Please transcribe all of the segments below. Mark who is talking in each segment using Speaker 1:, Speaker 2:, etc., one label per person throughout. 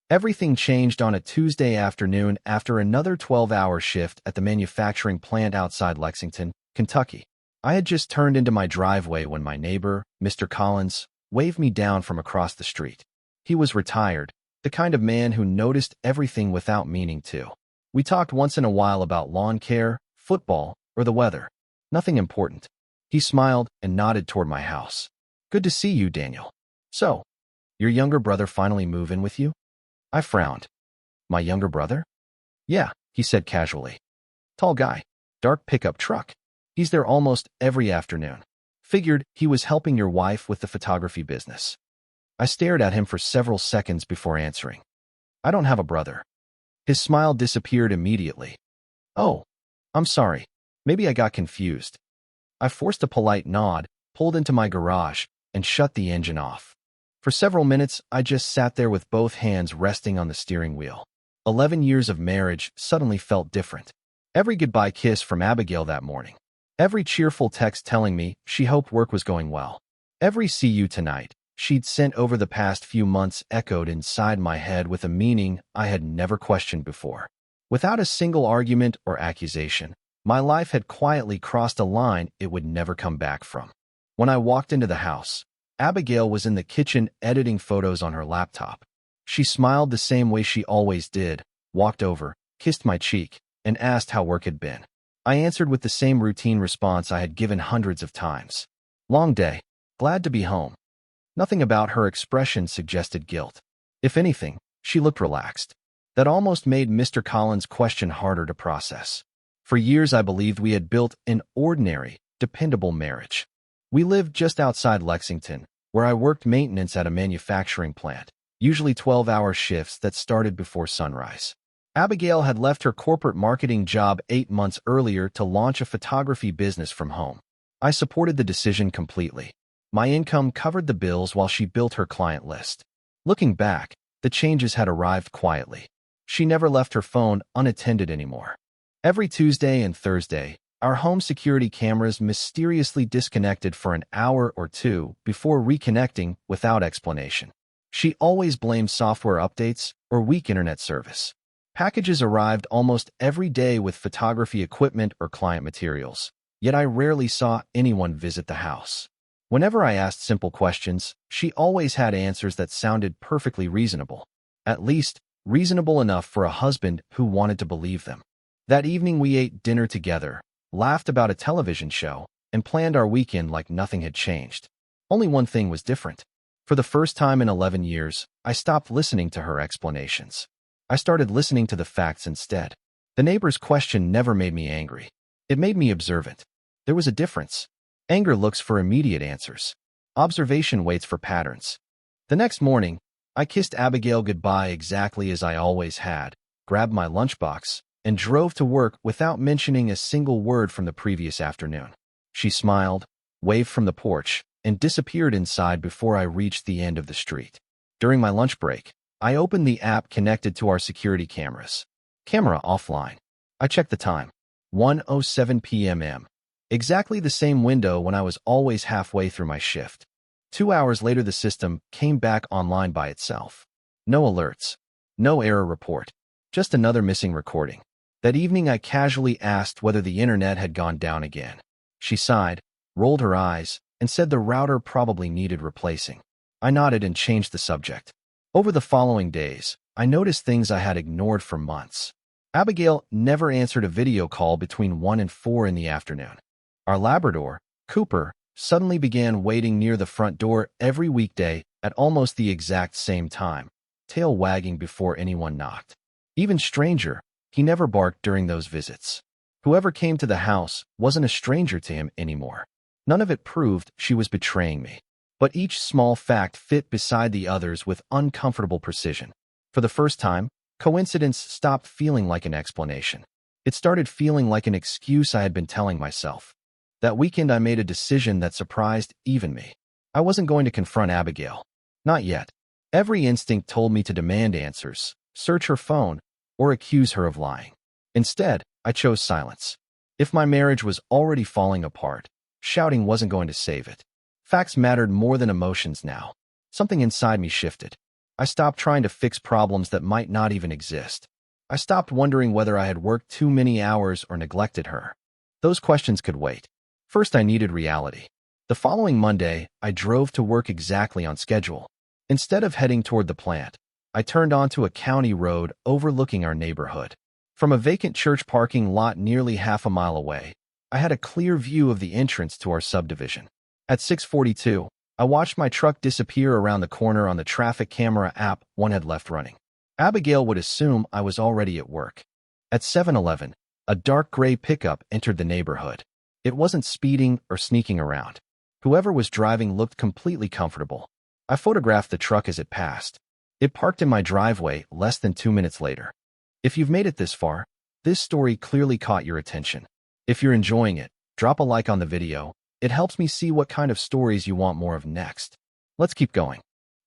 Speaker 1: Everything changed on a Tuesday afternoon after another 12-hour shift at the manufacturing plant outside Lexington, Kentucky. I had just turned into my driveway when my neighbor, Mr. Collins, waved me down from across the street. He was retired, the kind of man who noticed everything without meaning to. We talked once in a while about lawn care, football, or the weather. Nothing important. He smiled and nodded toward my house. "Good to see you, Daniel. So, your younger brother finally moved in with you?" I frowned. "My younger brother?" "Yeah," he said casually. "Tall guy. Dark pickup truck. He's there almost every afternoon. Figured he was helping your wife with the photography business." I stared at him for several seconds before answering. "I don't have a brother." His smile disappeared immediately. "Oh, I'm sorry. Maybe I got confused." I forced a polite nod, pulled into my garage, and shut the engine off. For several minutes, I just sat there with both hands resting on the steering wheel. 11 years of marriage suddenly felt different. Every goodbye kiss from Abigail that morning. Every cheerful text telling me she hoped work was going well. Every "see you tonight" she'd sent over the past few months echoed inside my head with a meaning I had never questioned before. Without a single argument or accusation, my life had quietly crossed a line it would never come back from. When I walked into the house, Abigail was in the kitchen editing photos on her laptop. She smiled the same way she always did, walked over, kissed my cheek, and asked how work had been. I answered with the same routine response I had given hundreds of times. "Long day. Glad to be home." Nothing about her expression suggested guilt. If anything, she looked relaxed. That almost made Mr. Collins' question harder to process. For years I believed we had built an ordinary, dependable marriage. We lived just outside Lexington, where I worked maintenance at a manufacturing plant, usually 12-hour shifts that started before sunrise. Abigail had left her corporate marketing job 8 months earlier to launch a photography business from home. I supported the decision completely. My income covered the bills while she built her client list. Looking back, the changes had arrived quietly. She never left her phone unattended anymore. Every Tuesday and Thursday, our home security cameras mysteriously disconnected for an hour or two before reconnecting without explanation. She always blamed software updates or weak internet service. Packages arrived almost every day with photography equipment or client materials, yet I rarely saw anyone visit the house. Whenever I asked simple questions, she always had answers that sounded perfectly reasonable. At least, reasonable enough for a husband who wanted to believe them. That evening we ate dinner together, laughed about a television show, and planned our weekend like nothing had changed. Only one thing was different. For the first time in 11 years, I stopped listening to her explanations. I started listening to the facts instead. The neighbor's question never made me angry. It made me observant. There was a difference. Anger looks for immediate answers. Observation waits for patterns. The next morning, I kissed Abigail goodbye exactly as I always had, grabbed my lunchbox, and drove to work without mentioning a single word from the previous afternoon. She smiled, waved from the porch, and disappeared inside before I reached the end of the street. During my lunch break, I opened the app connected to our security cameras. Camera offline. I checked the time. 1:07 p.m. Exactly the same window when I was always halfway through my shift. 2 hours later the system came back online by itself. No alerts. No error report. Just another missing recording. That evening I casually asked whether the internet had gone down again. She sighed, rolled her eyes, and said the router probably needed replacing. I nodded and changed the subject. Over the following days, I noticed things I had ignored for months. Abigail never answered a video call between 1 and 4 in the afternoon. Our Labrador, Cooper, suddenly began waiting near the front door every weekday at almost the exact same time, tail wagging before anyone knocked. Even stranger, he never barked during those visits. Whoever came to the house wasn't a stranger to him anymore. None of it proved she was betraying me. But each small fact fit beside the others with uncomfortable precision. For the first time, coincidence stopped feeling like an explanation. It started feeling like an excuse I had been telling myself. That weekend I made a decision that surprised even me. I wasn't going to confront Abigail. Not yet. Every instinct told me to demand answers, search her phone, or accuse her of lying. Instead, I chose silence. If my marriage was already falling apart, shouting wasn't going to save it. Facts mattered more than emotions now. Something inside me shifted. I stopped trying to fix problems that might not even exist. I stopped wondering whether I had worked too many hours or neglected her. Those questions could wait. First, I needed reality. The following Monday, I drove to work exactly on schedule. Instead of heading toward the plant, I turned onto a county road overlooking our neighborhood. From a vacant church parking lot nearly half a mile away, I had a clear view of the entrance to our subdivision. At 6:42, I watched my truck disappear around the corner on the traffic camera app one had left running. Abigail would assume I was already at work. At 7:11, a dark gray pickup entered the neighborhood. It wasn't speeding or sneaking around. Whoever was driving looked completely comfortable. I photographed the truck as it passed. It parked in my driveway less than 2 minutes later. If you've made it this far, this story clearly caught your attention. If you're enjoying it, drop a like on the video. It helps me see what kind of stories you want more of next. Let's keep going.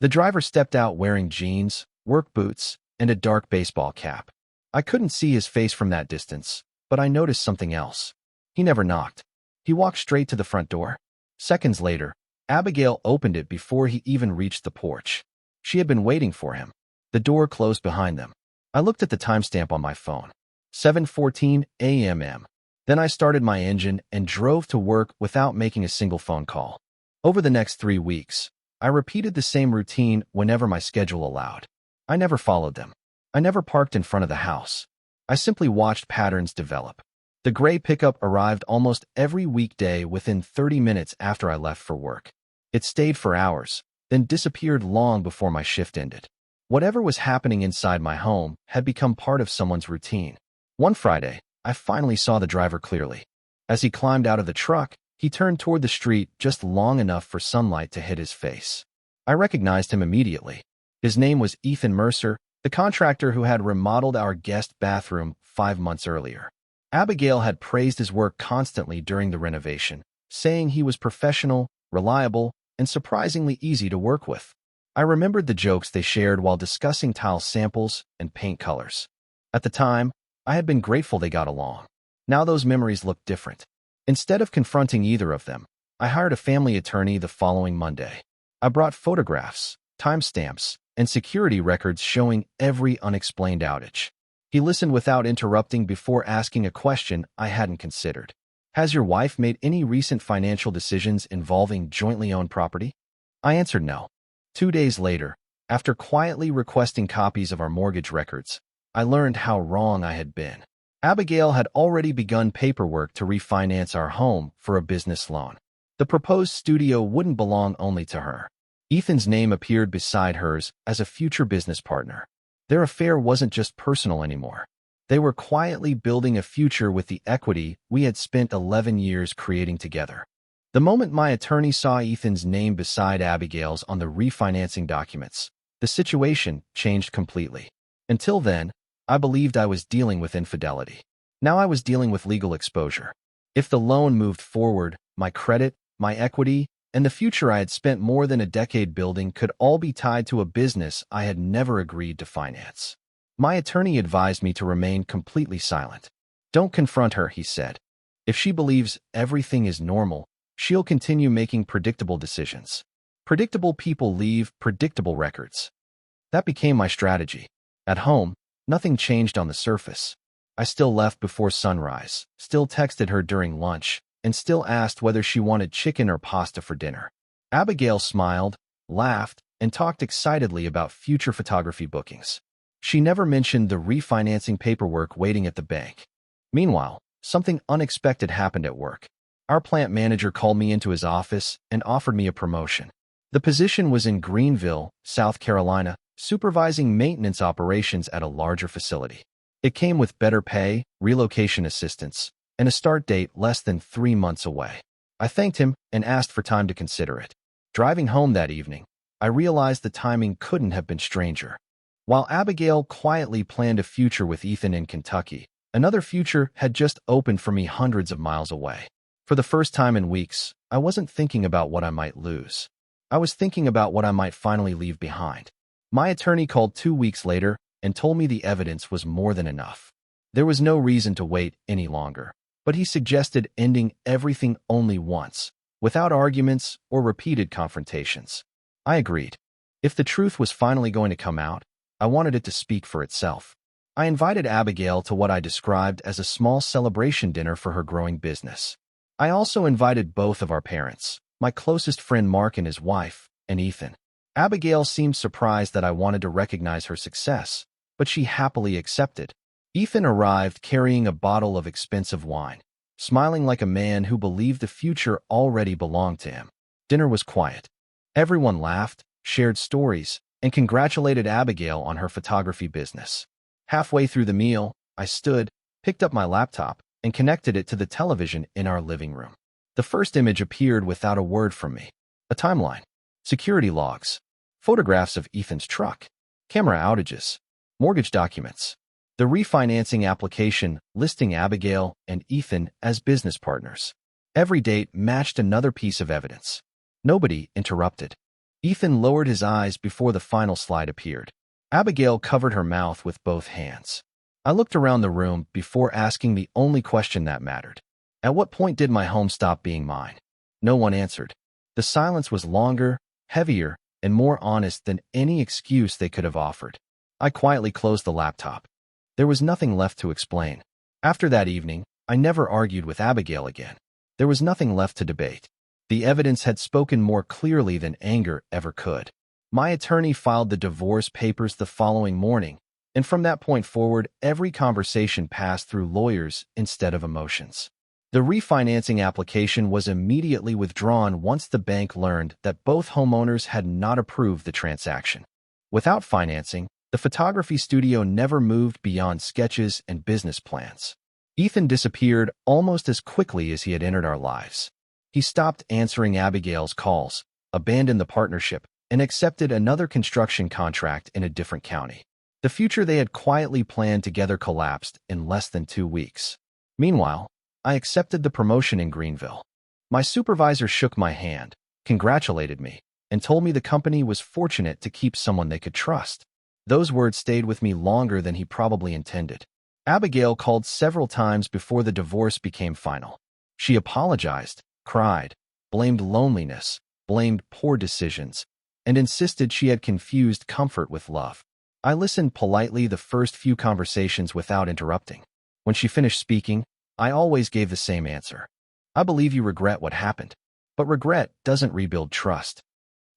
Speaker 1: The driver stepped out wearing jeans, work boots, and a dark baseball cap. I couldn't see his face from that distance, but I noticed something else. He never knocked. He walked straight to the front door. Seconds later, Abigail opened it before he even reached the porch. She had been waiting for him. The door closed behind them. I looked at the timestamp on my phone. 7:14 a.m. Then I started my engine and drove to work without making a single phone call. Over the next 3 weeks, I repeated the same routine whenever my schedule allowed. I never followed them. I never parked in front of the house. I simply watched patterns develop. The gray pickup arrived almost every weekday within 30 minutes after I left for work. It stayed for hours, then disappeared long before my shift ended. Whatever was happening inside my home had become part of someone's routine. One Friday, I finally saw the driver clearly. As he climbed out of the truck, he turned toward the street just long enough for sunlight to hit his face. I recognized him immediately. His name was Ethan Mercer, the contractor who had remodeled our guest bathroom 5 months earlier. Abigail had praised his work constantly during the renovation, saying he was professional, reliable, and surprisingly easy to work with. I remembered the jokes they shared while discussing tile samples and paint colors. At the time, I had been grateful they got along. Now those memories looked different. Instead of confronting either of them, I hired a family attorney the following Monday. I brought photographs, timestamps, and security records showing every unexplained outage. He listened without interrupting before asking a question I hadn't considered. Has your wife made any recent financial decisions involving jointly owned property? I answered no. 2 days later, after quietly requesting copies of our mortgage records, I learned how wrong I had been. Abigail had already begun paperwork to refinance our home for a business loan. The proposed studio wouldn't belong only to her. Ethan's name appeared beside hers as a future business partner. Their affair wasn't just personal anymore. They were quietly building a future with the equity we had spent 11 years creating together. The moment my attorney saw Ethan's name beside Abigail's on the refinancing documents, the situation changed completely. Until then, I believed I was dealing with infidelity. Now I was dealing with legal exposure. If the loan moved forward, my credit, my equity, and the future I had spent more than a decade building could all be tied to a business I had never agreed to finance. My attorney advised me to remain completely silent. Don't confront her, he said. If she believes everything is normal, she'll continue making predictable decisions. Predictable people leave predictable records. That became my strategy. At home, nothing changed on the surface. I still left before sunrise, still texted her during lunch, and still asked whether she wanted chicken or pasta for dinner. Abigail smiled, laughed, and talked excitedly about future photography bookings. She never mentioned the refinancing paperwork waiting at the bank. Meanwhile, something unexpected happened at work. Our plant manager called me into his office and offered me a promotion. The position was in Greenville, South Carolina, supervising maintenance operations at a larger facility. It came with better pay, relocation assistance, and a start date less than 3 months away. I thanked him and asked for time to consider it. Driving home that evening, I realized the timing couldn't have been stranger. While Abigail quietly planned a future with Ethan in Kentucky, another future had just opened for me hundreds of miles away. For the first time in weeks, I wasn't thinking about what I might lose. I was thinking about what I might finally leave behind. My attorney called 2 weeks later and told me the evidence was more than enough. There was no reason to wait any longer, but he suggested ending everything only once, without arguments or repeated confrontations. I agreed. If the truth was finally going to come out, I wanted it to speak for itself. I invited Abigail to what I described as a small celebration dinner for her growing business. I also invited both of our parents, my closest friend Mark and his wife, and Ethan. Abigail seemed surprised that I wanted to recognize her success, but she happily accepted. Ethan arrived carrying a bottle of expensive wine, smiling like a man who believed the future already belonged to him. Dinner was quiet. Everyone laughed, shared stories, and congratulated Abigail on her photography business. Halfway through the meal, I stood, picked up my laptop, and connected it to the television in our living room. The first image appeared without a word from me. A timeline, security logs, photographs of Ethan's truck, camera outages, mortgage documents, the refinancing application listing Abigail and Ethan as business partners. Every date matched another piece of evidence. Nobody interrupted. Ethan lowered his eyes before the final slide appeared. Abigail covered her mouth with both hands. I looked around the room before asking the only question that mattered. At what point did my home stop being mine? No one answered. The silence was longer, heavier, and more honest than any excuse they could have offered. I quietly closed the laptop. There was nothing left to explain. After that evening, I never argued with Abigail again. There was nothing left to debate. The evidence had spoken more clearly than anger ever could. My attorney filed the divorce papers the following morning, and from that point forward, every conversation passed through lawyers instead of emotions. The refinancing application was immediately withdrawn once the bank learned that both homeowners had not approved the transaction. Without financing, the photography studio never moved beyond sketches and business plans. Ethan disappeared almost as quickly as he had entered our lives. He stopped answering Abigail's calls, abandoned the partnership, and accepted another construction contract in a different county. The future they had quietly planned together collapsed in less than 2 weeks. Meanwhile, I accepted the promotion in Greenville. My supervisor shook my hand, congratulated me, and told me the company was fortunate to keep someone they could trust. Those words stayed with me longer than he probably intended. Abigail called several times before the divorce became final. She apologized, cried, blamed loneliness, blamed poor decisions, and insisted she had confused comfort with love. I listened politely the first few conversations without interrupting. When she finished speaking, I always gave the same answer. I believe you regret what happened, but regret doesn't rebuild trust.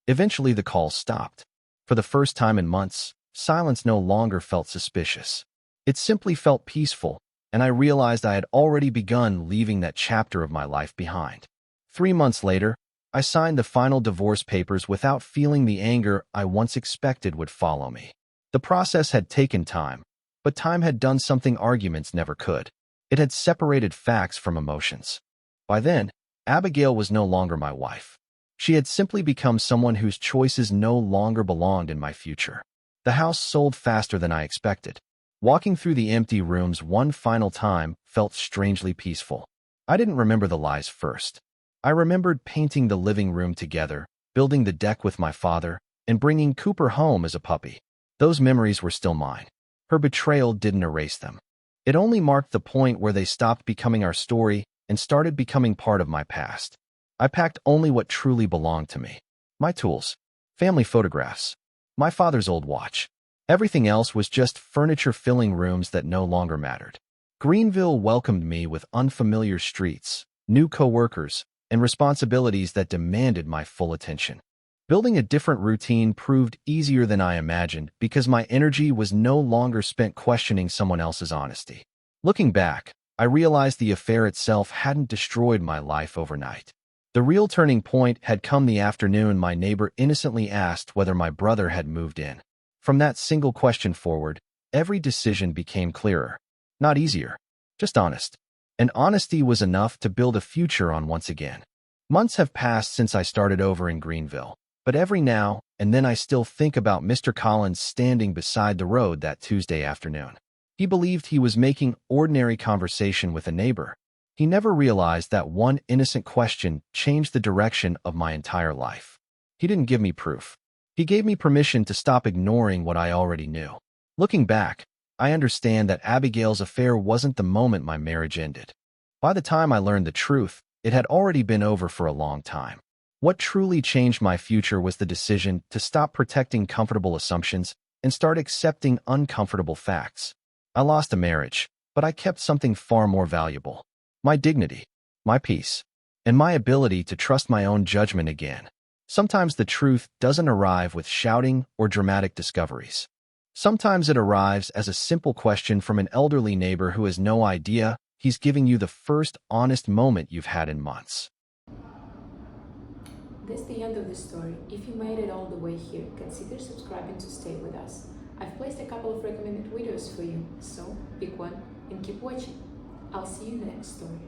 Speaker 1: Eventually the call stopped. For the first time in months, silence no longer felt suspicious. It simply felt peaceful, and I realized I had already begun leaving that chapter of my life behind. 3 months later, I signed the final divorce papers without feeling the anger I once expected would follow me. The process had taken time, but time had done something arguments never could. It had separated facts from emotions. By then, Abigail was no longer my wife. She had simply become someone whose choices no longer belonged in my future. The house sold faster than I expected. Walking through the empty rooms one final time felt strangely peaceful. I didn't remember the lies first. I remembered painting the living room together, building the deck with my father, and bringing Cooper home as a puppy. Those memories were still mine. Her betrayal didn't erase them. It only marked the point where they stopped becoming our story and started becoming part of my past. I packed only what truly belonged to me. My tools, family photographs, my father's old watch. Everything else was just furniture filling rooms that no longer mattered. Greenville welcomed me with unfamiliar streets, new coworkers, and responsibilities that demanded my full attention. Building a different routine proved easier than I imagined because my energy was no longer spent questioning someone else's honesty. Looking back, I realized the affair itself hadn't destroyed my life overnight. The real turning point had come the afternoon my neighbor innocently asked whether my brother had moved in. From that single question forward, every decision became clearer. Not easier, just honest. And honesty was enough to build a future on once again. Months have passed since I started over in Greenville, but every now and then I still think about Mr. Collins standing beside the road that Tuesday afternoon. He believed he was making ordinary conversation with a neighbor. He never realized that one innocent question changed the direction of my entire life. He didn't give me proof. He gave me permission to stop ignoring what I already knew. Looking back, I understand that Abigail's affair wasn't the moment my marriage ended. By the time I learned the truth, it had already been over for a long time. What truly changed my future was the decision to stop protecting comfortable assumptions and start accepting uncomfortable facts. I lost a marriage, but I kept something far more valuable: my dignity, my peace, and my ability to trust my own judgment again. Sometimes the truth doesn't arrive with shouting or dramatic discoveries. Sometimes it arrives as a simple question from an elderly neighbor who has no idea he's giving you the first honest moment you've had in months.
Speaker 2: That's the end of the story. If you made it all the way here, consider subscribing to stay with us. I've placed a couple of recommended videos for you, so pick one and keep watching. I'll see you in the next story.